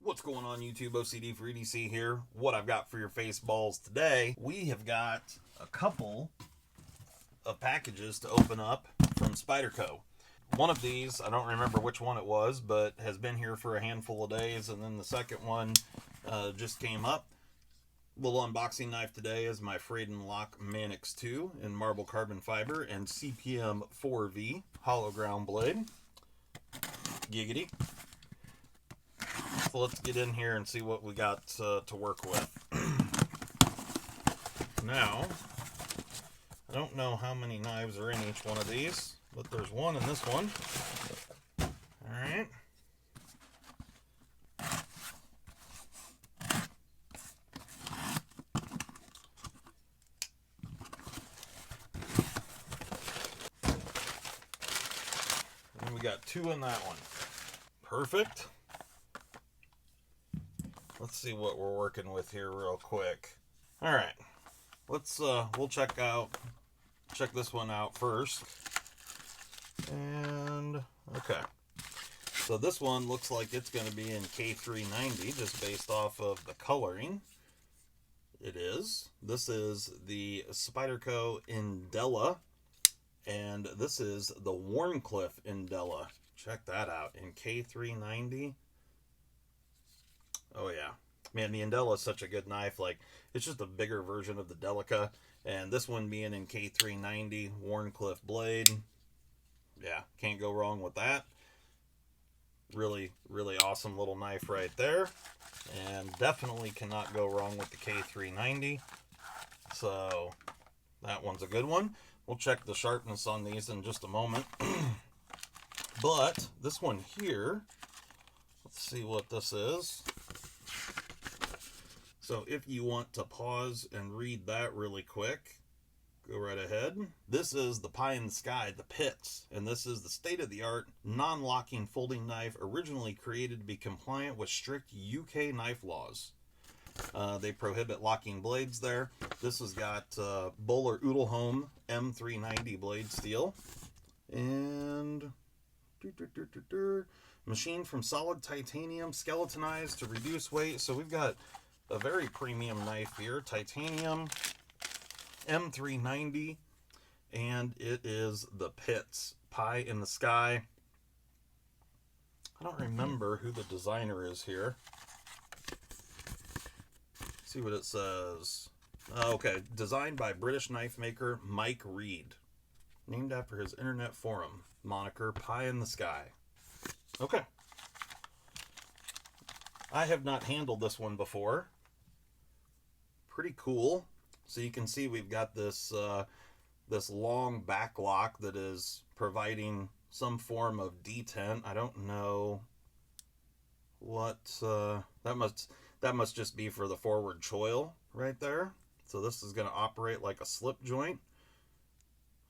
What's going on YouTube? OCD for EDC here. What I've got for your face balls today, we have got a couple of packages to open up from Spyderco. One of these, I don't remember which one it was, but has been here for a handful of days, and then the second one just came up. Little unboxing knife today is my Freyden Lock Manix 2 in marble carbon fiber and CPM 4V hollow ground blade. Giggity. So let's get in here and see what we got to work with. Now, I don't know how many knives are in each one of these, but there's one in this one. Alright. And we got two in that one. Perfect. Let's see what we're working with here real quick. All right, let's we'll check this one out first. And okay, so this one looks like it's going to be in K390 just based off of the coloring. It is. This is the Spyderco Indela, and this is the Wharncliffe Indela. Check that out in K390. Oh yeah, man, the Indela is such a good knife. Like, it's just a bigger version of the Delica, and this one being in K390 Wharncliffe blade. Yeah, can't go wrong with that. Really, really awesome little knife right there, and definitely cannot go wrong with the K390. So that one's a good one. We'll check the sharpness on these in just a moment. But this one here, let's see what this is. So if you want to pause and read that really quick, go right ahead. This is the pie in the sky, the P.I.T.S, and this is the state-of-the-art non-locking folding knife originally created to be compliant with strict UK knife laws. They prohibit locking blades there. This has got Böhler Udelholm M390 blade steel. And machined from solid titanium, skeletonized to reduce weight. So we've got a very premium knife here, titanium M390, and it is the P.I.T.S, pie in the sky. I don't remember who the designer is here. Let's see what it says. Okay, designed by British knife maker Mike Reed, named after his internet forum moniker, pie in the sky. Okay. I have not handled this one before. Pretty cool. So you can see we've got this this long back lock that is providing some form of detent. I don't know what that must just be for the forward choil right there. So this is going to operate like a slip joint.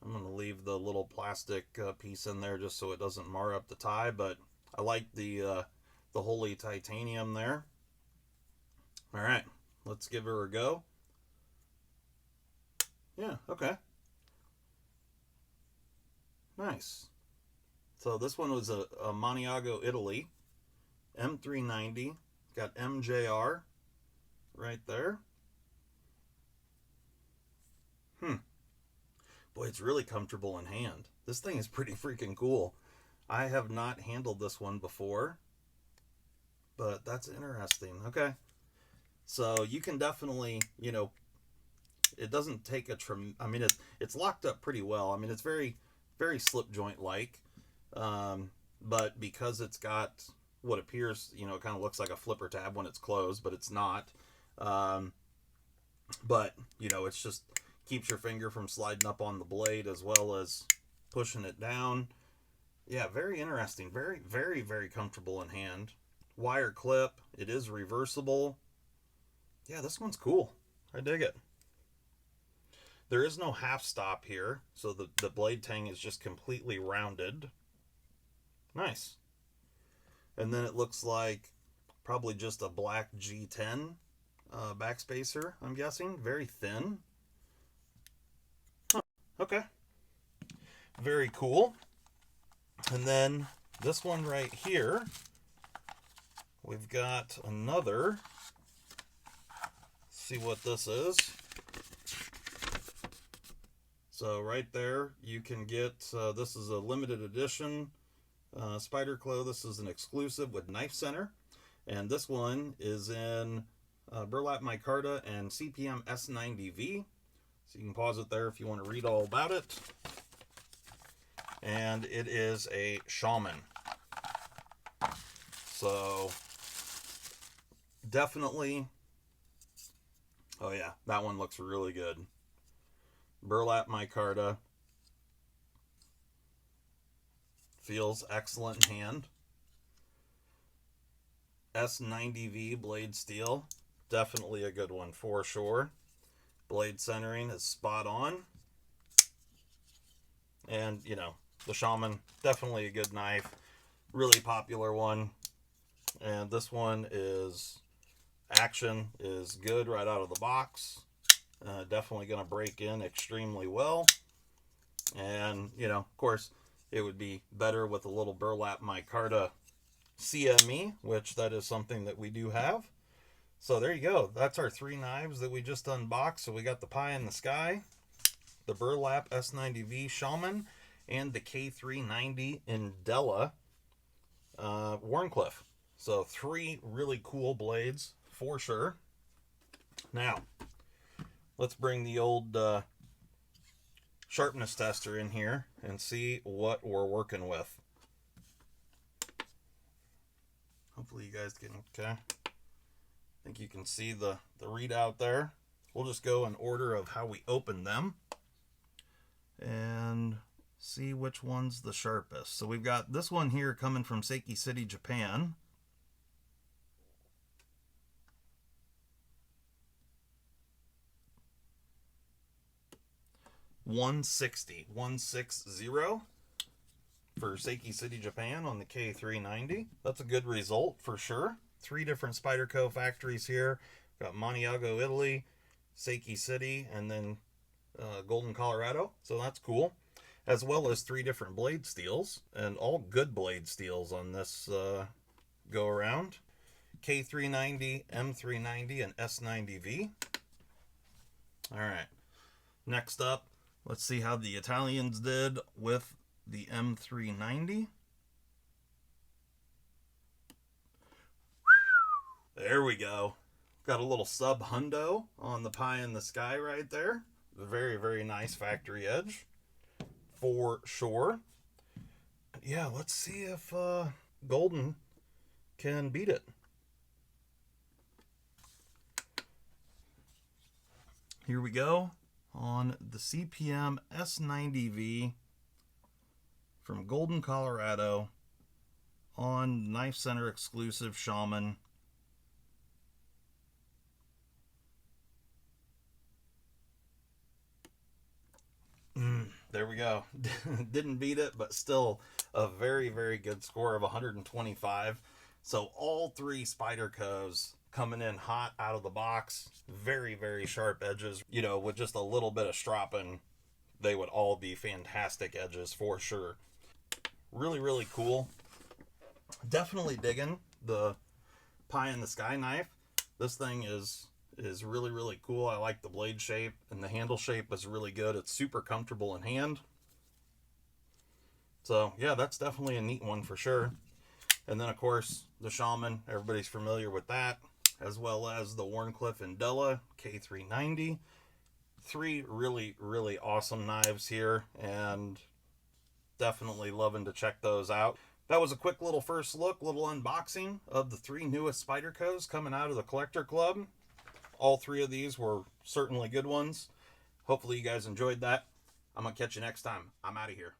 I'm going to leave the little plastic piece in there just so it doesn't mar up the tie, but I like the holy titanium there. All right, let's give her a go. Yeah, okay. Nice. So this one was a Maniago, Italy, M390. Got MJR right there. Boy, it's really comfortable in hand. This thing is pretty freaking cool. I have not handled this one before, but that's interesting. Okay. So you can definitely, you know, it doesn't take I mean, it's locked up pretty well. I mean, it's very, very slip joint like, but because it's got what appears, you know, it kind of looks like a flipper tab when it's closed, but it's not. But, you know, it's just keeps your finger from sliding up on the blade as well as pushing it down. Yeah, very interesting. Very, very, very comfortable in hand. Wire clip. It is reversible. Yeah, this one's cool. I dig it. There is no half stop here, so the blade tang is just completely rounded. Nice. And then it looks like probably just a black G10 backspacer, I'm guessing. Very thin. Huh. Okay. Very cool. And then this one right here we've got another. Let's see what this is. So right there, you can get, this is a limited edition Spyderco. This is an exclusive with Knife Center. And this one is in burlap micarta and CPM S90V. So you can pause it there if you want to read all about it. And it is a Shaman. So definitely, oh yeah, that one looks really good. Burlap micarta. Feels excellent in hand. S90V blade steel. Definitely a good one for sure. Blade centering is spot on. And, you know, the Shaman, definitely a good knife. Really popular one. And this one is, action is good right out of the box. Definitely going to break in extremely well. And, you know, of course, it would be better with a little burlap micarta CME, which that is something that we do have. So there you go. That's our 3 knives that we just unboxed. So we got the Pie in the Sky, the burlap S90V Shaman, and the K390 Indela Wharncliffe. So 3 really cool blades for sure. Now, let's bring the old sharpness tester in here and see what we're working with. Hopefully you guys can, okay. I think you can see the readout there. We'll just go in order of how we open them and see which one's the sharpest. So we've got this one here coming from Seiki City, Japan. $160 for Seiki City, Japan on the K390. That's a good result for sure. 3 different Spyderco factories here. Got Maniago, Italy, Seiki City, and then Golden, Colorado. So that's cool. As well as 3 different blade steels, and all good blade steels on this go around. K390, M390, and S90V. All right. Next up, let's see how the Italians did with the M390. There we go. Got a little sub hundo on the Pie in the Sky right there. Very, very nice factory edge for sure. Yeah, let's see if Golden can beat it. Here we go on the CPM S90V from Golden, Colorado on Knife Center exclusive Shaman. There we go. Didn't beat it, but still a very, very good score of 125. So all 3 Spydercos coming in hot out of the box. Very, very sharp edges. You know, with just a little bit of stropping, they would all be fantastic edges for sure. Really, really cool. Definitely digging the Pie in the Sky knife. This thing is really, really cool. I like the blade shape, and the handle shape is really good. It's super comfortable in hand. So yeah, that's definitely a neat one for sure. And then of course the Shaman, everybody's familiar with that, as well as the Wharncliffe Indela K390. 3 really, really awesome knives here, and definitely loving to check those out. That was a quick little first look, little unboxing of the 3 newest Spydercos coming out of the Collector Club. All 3 of these were certainly good ones. Hopefully you guys enjoyed that. I'm going to catch you next time. I'm out of here.